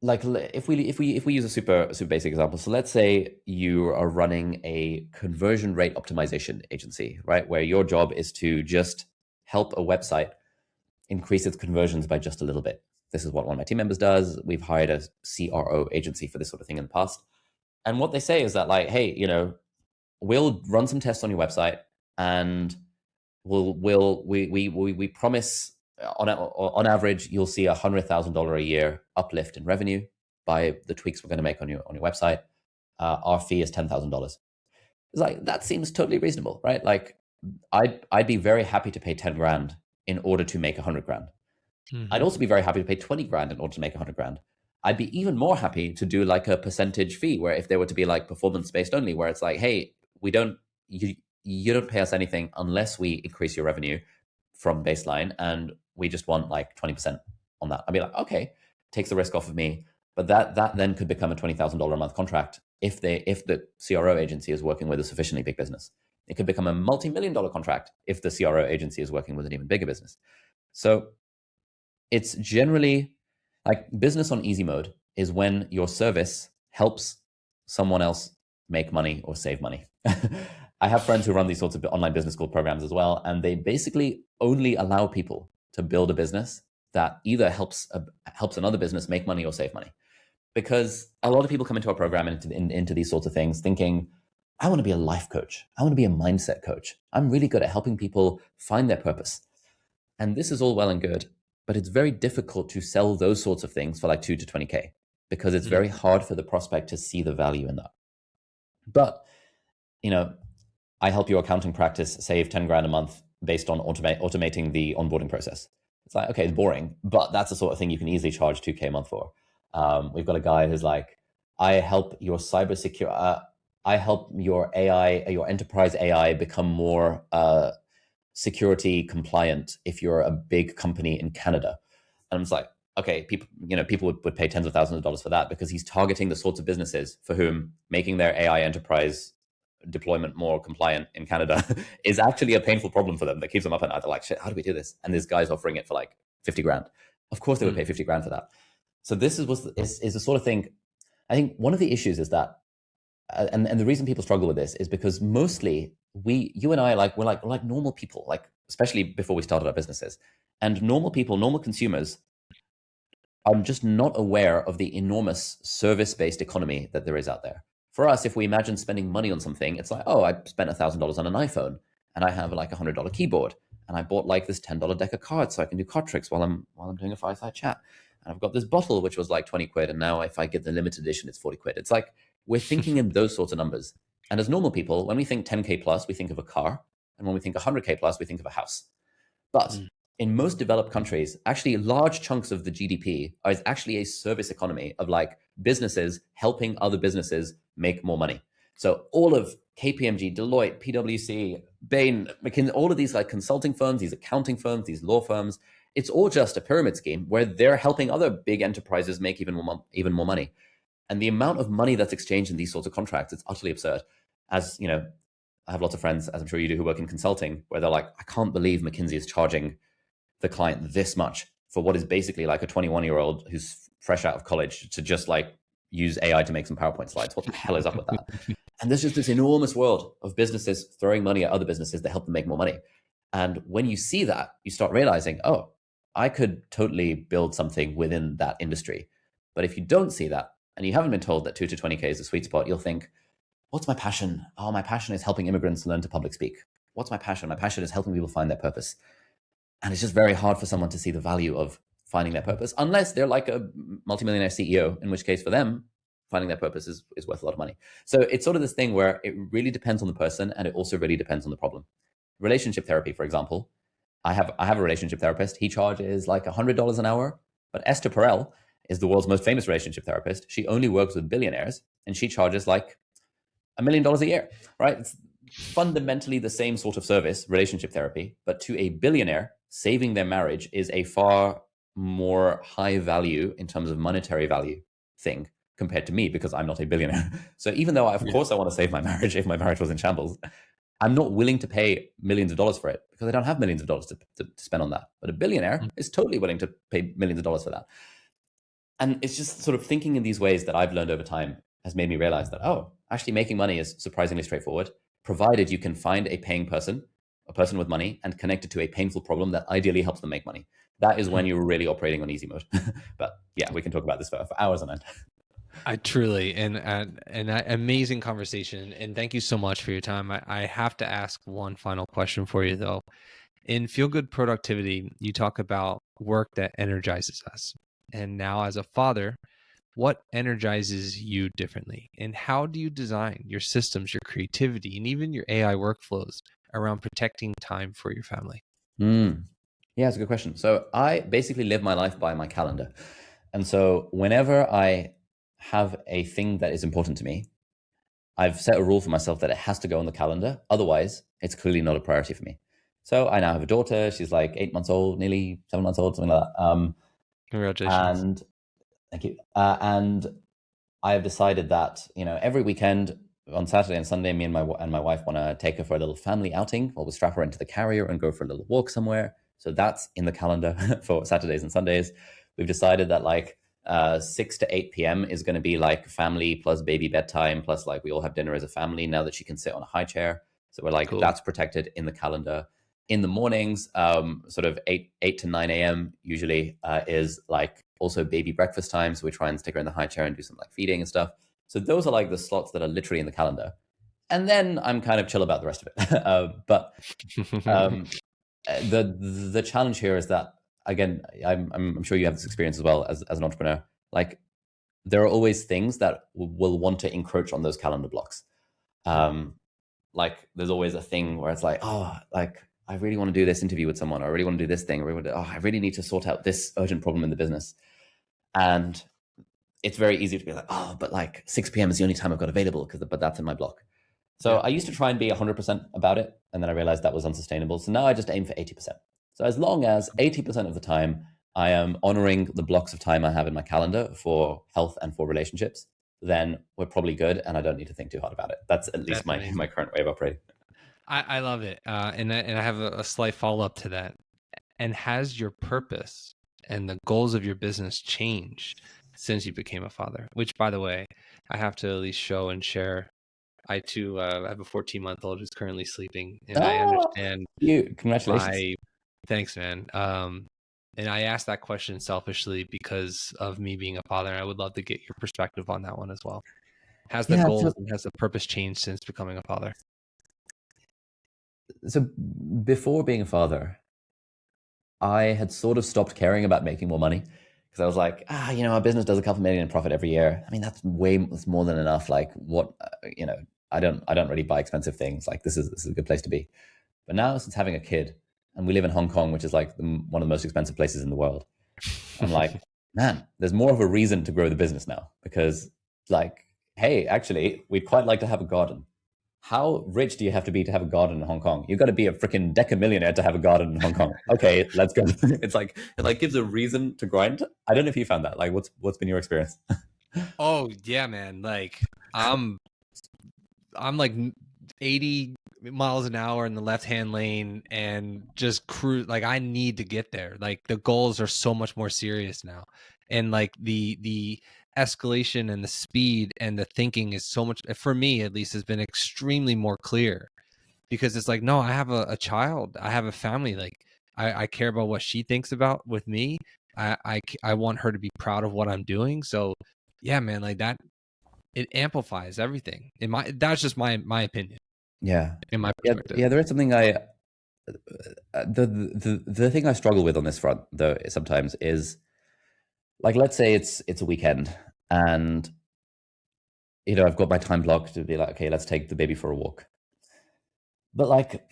like, if we use a super basic example, so let's say you are running a conversion rate optimization agency, right, where your job is to just help a website increase its conversions by just a little bit. This is what one of my team members does. We've hired a CRO agency for this sort of thing in the past. And what they say is that, like, hey, we'll run some tests on your website, and we promise on average you'll see $100,000 a year uplift in revenue by the tweaks we're going to make on your website. Our fee is $10,000. It's like, that seems totally reasonable, right? Like, I'd be very happy to pay 10 grand in order to make 100 grand. I'd also be very happy to pay 20 grand in order to make 100 grand. I'd be even more happy to do like a percentage fee where if there were to be like performance based only, where it's like, hey, you don't pay us anything unless we increase your revenue from baseline, and we just want like 20% on that. I'd be like, okay, takes the risk off of me. But that then could become a $20,000 a month contract if the CRO agency is working with a sufficiently big business. It could become a multi-million-dollar contract if the CRO agency is working with an even bigger business. So it's generally like business on easy mode is when your service helps someone else make money or save money. I have friends who run these sorts of online business school programs as well, and they basically only allow people to build a business that either helps another business make money or save money. Because a lot of people come into our program and into these sorts of things thinking, I want to be a life coach. I want to be a mindset coach. I'm really good at helping people find their purpose. And this is all well and good, but it's very difficult to sell those sorts of things for like 2 to 20K because it's very hard for the prospect to see the value in that. But, I help your accounting practice save 10 grand a month based on automating the onboarding process. It's like, okay, it's boring, but that's the sort of thing you can easily charge 2K a month for. We've got a guy who's like, I help your I help your AI, your enterprise AI become more security compliant if you're a big company in Canada. And I'm just like, okay, people would pay tens of thousands of dollars for that because he's targeting the sorts of businesses for whom making their AI enterprise deployment more compliant in Canada is actually a painful problem for them that keeps them up at night. They're like, shit, how do we do this? And this guy's offering it for like 50 grand. Of course they would pay 50 grand for that. So this is the sort of thing. I think one of the issues is that, and the reason people struggle with this is because mostly you and I, we're like normal people, like especially before we started our businesses, and normal people, normal consumers are just not aware of the enormous service-based economy that there is out there. For us, if we imagine spending money on something, it's like, oh, I spent $1,000 on an iPhone and I have like $100 keyboard and I bought like this $10 deck of cards so I can do card tricks while I'm doing a fireside chat. And I've got this bottle, which was like 20 quid. And now if I get the limited edition, it's 40 quid. It's like, we're thinking in those sorts of numbers. And as normal people, when we think 10K plus, we think of a car. And when we think 100K plus, we think of a house. But in most developed countries, actually large chunks of the GDP is actually a service economy of like businesses helping other businesses make more money. So all of KPMG, Deloitte, PwC, Bain, McKinsey, all of these like consulting firms, these accounting firms, these law firms, it's all just a pyramid scheme where they're helping other big enterprises make even more money. And the amount of money that's exchanged in these sorts of contracts, it's utterly absurd. As you know, I have lots of friends, as I'm sure you do, who work in consulting, where they're like, I can't believe McKinsey is charging the client this much for what is basically like a 21-year-old who's fresh out of college to just like use AI to make some PowerPoint slides. What the hell is up with that? And there's just this enormous world of businesses throwing money at other businesses to help them make more money. And when you see that, you start realizing, oh, I could totally build something within that industry. But if you don't see that, and you haven't been told that 2 to 20K is a sweet spot, you'll think, what's my passion? Oh, my passion is helping immigrants learn to public speak. What's my passion? My passion is helping people find their purpose. And it's just very hard for someone to see the value of finding their purpose, unless they're like a multimillionaire CEO, in which case for them, finding their purpose is worth a lot of money. So it's sort of this thing where it really depends on the person, and it also really depends on the problem. Relationship therapy, for example, I have a relationship therapist. He charges like $100 an hour, but Esther Perel is the world's most famous relationship therapist. She only works with billionaires, and she charges like $1 million a year, right? It's fundamentally the same sort of service, relationship therapy, but to a billionaire, saving their marriage is a far more high value in terms of monetary value thing compared to me, because I'm not a billionaire. So even though, of course, I want to save my marriage if my marriage was in shambles, I'm not willing to pay millions of dollars for it because I don't have millions of dollars to spend on that. But a billionaire is totally willing to pay millions of dollars for that. And it's just sort of thinking in these ways that I've learned over time has made me realize that, oh, actually making money is surprisingly straightforward, provided you can find a paying person, a person with money, and connect it to a painful problem that ideally helps them make money. That is when you're really operating on easy mode. But yeah, we can talk about this for hours on end. I truly, and an amazing conversation. And thank you so much for your time. I have to ask one final question for you, though. In Feel Good Productivity, you talk about work that energizes us. And now, as a father, what energizes you differently? And how do you design your systems, your creativity, and even your AI workflows around protecting time for your family? Yeah, it's a good question. So I basically live my life by my calendar. And so whenever I have a thing that is important to me, I've set a rule for myself that it has to go on the calendar. Otherwise, it's clearly not a priority for me. So I now have a daughter. She's like 8 months old, nearly 7 months old, something like that. Congratulations. And thank you. And I have decided that, every weekend on Saturday and Sunday, me and my wife want to take her for a little family outing. We'll strap her into the carrier and go for a little walk somewhere. So that's in the calendar for Saturdays and Sundays. We've decided that like 6 to 8 p.m. is going to be like family plus baby bedtime, plus like we all have dinner as a family now that she can sit on a high chair. So we're like, Cool. that's protected in the calendar. In the mornings, sort of 8 to 9 a.m. usually is like also baby breakfast time. So we try and stick her in the high chair and do some like feeding and stuff. So those are like the slots that are literally in the calendar. And then I'm kind of chill about the rest of it. But the challenge here is that, again, I'm sure you have this experience as well as an entrepreneur. Like there are always things that will want to encroach on those calendar blocks. Like there's always a thing where it's like, oh, like I really want to do this interview with someone, or I really want to do this thing, or I really need to sort out this urgent problem in the business. And it's very easy to be like, oh, but like 6 p.m. is the only time I've got available but that's in my block. So I used to try and be 100% about it. And then I realized that was unsustainable. So now I just aim for 80%. So as long as 80% of the time I am honoring the blocks of time I have in my calendar for health and for relationships, then we're probably good. And I don't need to think too hard about it. That's at least my current way of operating. I love it. And I have a slight follow up to that. And has your purpose and the goals of your business changed since you became a father? Which, by the way, I have to at least show and share. I too have a 14-month-old who's currently sleeping, and I understand Congratulations. Thanks, man. And I asked that question selfishly because of me being a father, and I would love to get your perspective on that one as well. Has the goals and has the purpose changed since becoming a father? So before being a father, I had sort of stopped caring about making more money because I was like, our business does a couple million in profit every year. I mean, that's more than enough. Like what, I don't really buy expensive things. Like this is a good place to be. But now since having a kid, and we live in Hong Kong, which is like one of the most expensive places in the world, I'm like, man, there's more of a reason to grow the business now because like, hey, actually, we'd quite like to have a garden. How rich do you have to have a garden in Hong Kong? You've got to be a freaking decamillionaire to have a garden in Hong Kong. Okay, let's go. It's like it like gives a reason to grind. I don't know if you found that. Like, what's been your experience? Oh yeah, man. Like I'm like 80 miles an hour in the left-hand lane and just cruise. Like I need to get there. Like the goals are so much more serious now, and like the escalation and the speed and the thinking is so much, for me at least, has been extremely more clear, because it's like, no, I have a child, I have a family, like I care about what she thinks about with me. I want her to be proud of what I'm doing. So yeah, man, like that, it amplifies everything. That's just my opinion. Yeah, in my perspective. Yeah. There is something the thing I struggle with on this front though sometimes is like, let's say it's a weekend and I've got my time blocked to be like, okay, let's take the baby for a walk. But like,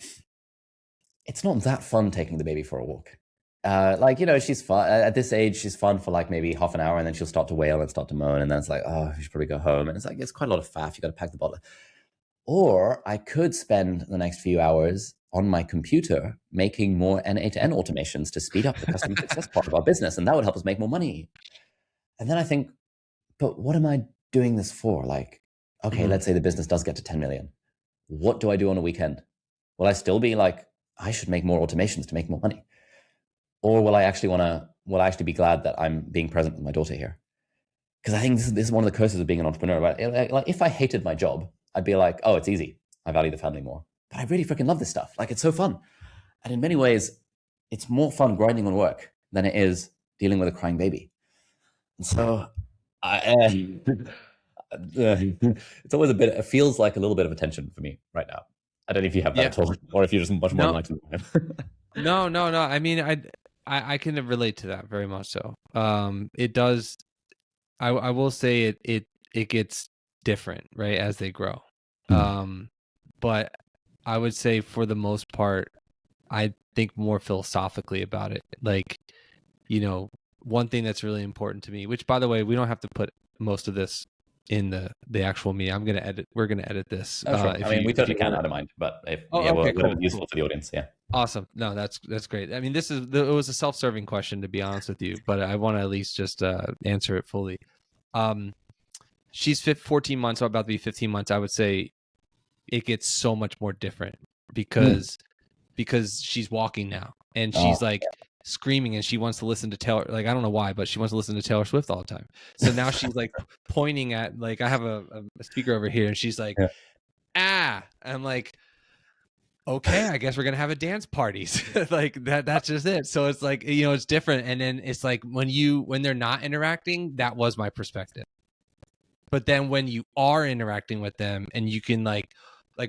it's not that fun taking the baby for a walk. Like, she's fun at this age. She's fun for like maybe half an hour, and then she'll start to wail and start to moan, and then it's like, oh, we should probably go home. And it's like, it's quite a lot of faff. You got to pack the bottle. Or I could spend the next few hours on my computer making more N8N automations to speed up the customer success part of our business, and that would help us make more money. And then I think, but what am I doing this for? Like, okay, let's say the business does get to 10 million. What do I do on a weekend? Will I still be like, I should make more automations to make more money? Or will I actually be glad that I'm being present with my daughter here? Because I think this is one of the curses of being an entrepreneur. Right? Like if I hated my job, I'd be like, oh, it's easy. I value the family more. But I really freaking love this stuff. Like it's so fun. And in many ways, it's more fun grinding on work than it is dealing with a crying baby. And so it's always it feels like a little bit of a tension for me right now. I don't know if you have that at all, or if you're just much more enlightened. No. I mean, I can relate to that very much so. It does. I will say it gets different, right, as they grow. But I would say for the most part, I think more philosophically about it. Like, you know, one thing that's really important to me, which by the way, we don't have to put most of this in the actual me. We're gonna edit this. Oh, sure. I mean, we If you totally can. want I to. don't mind. But if Oh, yeah, well, okay, whatever's cool, useful cool. for the audience. Yeah. Awesome. No, that's great. I mean, it was a self-serving question, to be honest with you, but I want to at least just answer it fully. She's 14 months, so about to be 15 months. I would say it gets so much more different because she's walking now and she's Oh, like screaming and she wants to listen to Taylor. Like, I don't know why, but she wants to listen to Taylor Swift all the time. So now she's like pointing at, like, I have a speaker over here and she's like, yeah. ah, I'm like, okay, I guess we're gonna have a dance parties. Like that's just it. So it's like, you know, it's different. And then it's like when they're not interacting, that was my perspective. But then when you are interacting with them and you can like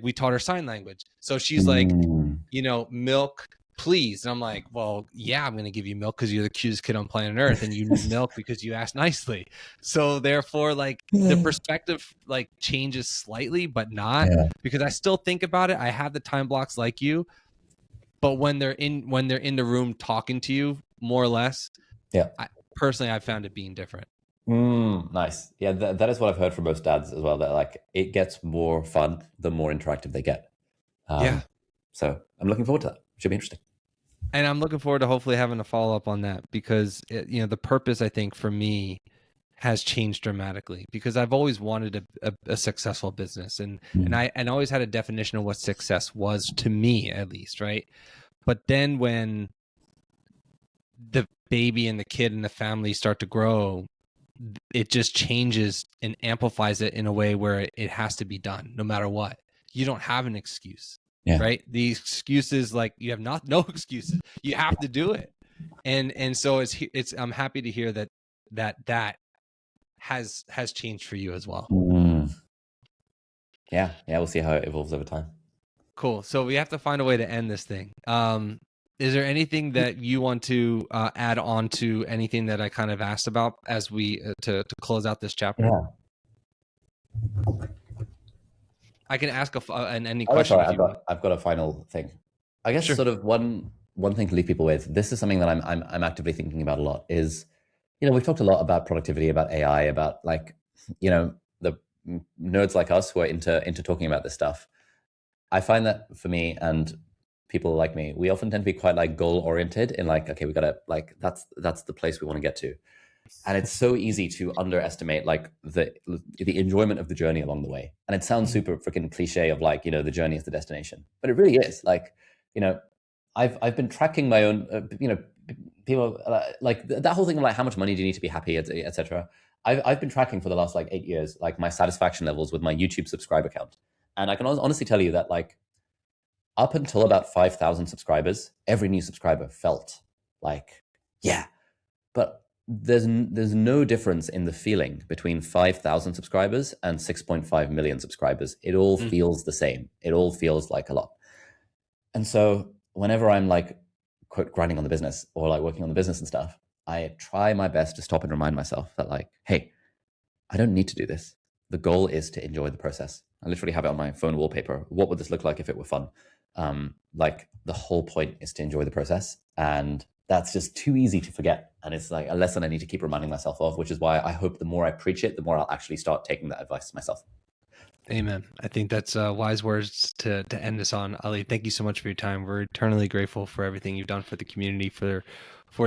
we taught her sign language. So she's like, you know, milk, please. And I'm like, well, yeah, I'm going to give you milk because you're the cutest kid on planet Earth and you need milk because you asked nicely. So therefore, like the perspective like changes slightly, but not because I still think about it. I have the time blocks like you, but when they're in the room talking to you more or less, personally, I found it being different. Nice. Yeah, that is what I've heard from most dads as well, that like it gets more fun the more interactive they get. Yeah. So I'm looking forward to that. Should be interesting. And I'm looking forward to hopefully having a follow up on that because you know, the purpose I think for me has changed dramatically because I've always wanted a successful business and I always had a definition of what success was to me, at least, right? But then when the baby and the kid and the family start to grow, it just changes and amplifies it in a way where it has to be done no matter what. You don't have an excuse, right? The excuses, like you have no excuses. You have to do it. And so it's I'm happy to hear that has changed for you as well. Yeah, we'll see how it evolves over time. Cool. So we have to find a way to end this thing. Is there anything that you want to add on to anything that I kind of asked about as we to close out this chapter? Yeah. I can ask any question. Sorry, I've got a final thing. I guess sort of one thing to leave people with. This is something that I'm actively thinking about a lot. Is, you know, we've talked a lot about productivity, about AI, about like, you know, the nerds like us who are into talking about this stuff. I find that for me and people like me, we often tend to be quite like goal oriented in like, okay, we gotta like that's the place we want to get to, and it's so easy to underestimate like the enjoyment of the journey along the way. And it sounds super freaking cliche of like, you know, the journey is the destination, but it really is. Like, you know, I've been tracking my own, you know, people like that whole thing of like how much money do you need to be happy, etc. I've been tracking for the last like 8 years, like my satisfaction levels with my YouTube subscriber count. And I can honestly tell you that like up until about 5,000 subscribers, every new subscriber felt like, yeah, but there's no difference in the feeling between 5,000 subscribers and 6.5 million subscribers. It all feels the same. It all feels like a lot. And so whenever I'm like, quote, grinding on the business or like working on the business and stuff, I try my best to stop and remind myself that like, hey, I don't need to do this. The goal is to enjoy the process. I literally have it on my phone wallpaper. What would this look like if it were fun? Like the whole point is to enjoy the process. And that's just too easy to forget. And it's like a lesson I need to keep reminding myself of, which is why I hope the more I preach it, the more I'll actually start taking that advice myself. Amen. I think that's wise words to end this on. Ali, thank you so much for your time. We're eternally grateful for everything you've done for the community, for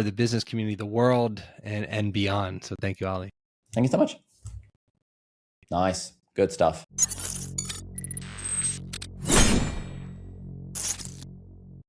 the business community, the world, and beyond. So thank you, Ali. Thank you so much. Nice. Good stuff.